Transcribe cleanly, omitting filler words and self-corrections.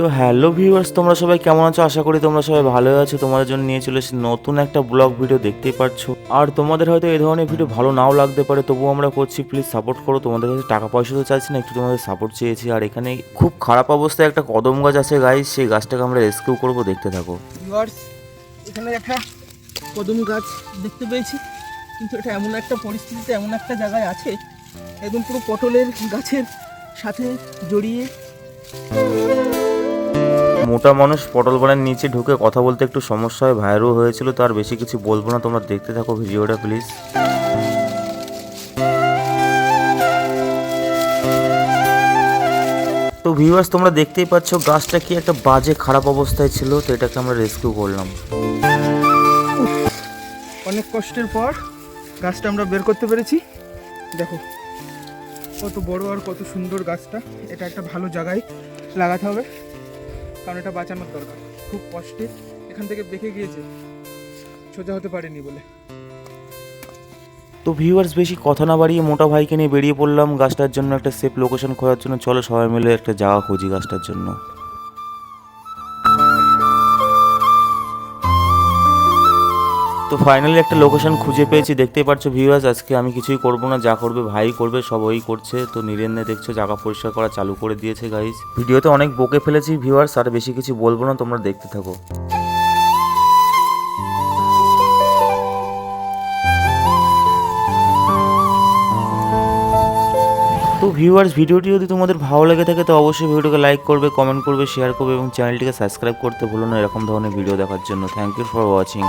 তো hello viewers, তোমরা সবাই কেমন আছো? আশা করি তোমরা সবাই ভালো আছো। তোমাদের জন্য নিয়ে চলে এসেছি নতুন একটা ব্লগ ভিডিও, দেখতেই পাচ্ছ। আর তোমাদের হয়তো এই ধরনের ভিডিও ভালো নাও লাগতে পারে, তবুও আমরা করছি। প্লিজ সাপোর্ট করো। তোমাদের কাছে টাকা পয়সা তো চাইছি না, একটু তোমাদের সাপোর্ট চেয়েছি। আর এখানে খুব খারাপ অবস্থায় একটা কদম গাছ আছে গাইস, সেই গাছটাকে আমরা রেস্কিউ করবো, দেখতে থাকো। ভিউয়ার্স, এখানে একটা কদম গাছ দেখতে পেয়েছি, কিন্তু এটা এমন একটা পরিস্থিতিতে, এমন একটা জায়গায় আছে, একদম পুরো পটলের গাছের সাথে জড়িয়ে। মোটা মানুষ পটল বানের নিচে ঢুকে কথা বলতে একটু সমস্যা হয়, ভাইরাল হয়েছিল। তো আর বেশি কিছু বলবো না, তোমরা দেখতে থাকো ভিডিওটা প্লিজ। তো ভিউয়ার্স, তোমরা দেখতেই পাচ্ছ গাছটা কি একটা বাজে খারাপ অবস্থায় ছিল, তো এটাকে আমরা রেস্কিউ করলাম। অনেক কষ্টের পর গাছটা আমরা বের করতে পেরেছি। দেখো কত বড় আর কত সুন্দর গাছটা। এটা একটা ভালো জায়গায় লাগাতে হবে, কারণ এটা বাঁচানোর দরকার। খুব কষ্টে এখান থেকে বেঁকে গিয়েছে, সোজা হতে পারেনি বলে। তো ভিউয়ার্স, বেশি কথা না বাড়িয়ে মোটা ভাইকে নিয়ে বেরিয়ে পড়লাম গাছটার জন্য একটা সেফ লোকেশন খোঁজার জন্য। চলো সবাই মিলে একটা জায়গা খুঁজি গাছটার জন্য। তো ফাইনালি একটা লোকেশন খুঁজে পেয়েছি, দেখতেই পাচ্ছ ভিউয়ার্স। আজকে আমি কিছুই করব না, যা করবে ভাই করবে, সব ওই করছে। তো নীরেন্দ্র দেখছো জায়গা পরিষ্কার করা চালু করে দিয়েছে গাইস। ভিডিওতে অনেক বকে ফেলেছি ভিউয়ার্স, আর বেশি কিছু বলবো না, তোমরা দেখতে থাকো। তো ভিউয়ার্স, ভিডিওটি যদি তোমাদের ভালো লেগে থাকে তো অবশ্যই ভিডিওকে লাইক করবে, কমেন্ট করবে, শেয়ার করবে এবং চ্যানেলটিকে সাবস্ক্রাইব করতে ভুলো না এরকম ধরনের ভিডিও দেখার জন্য। Thank you for watching.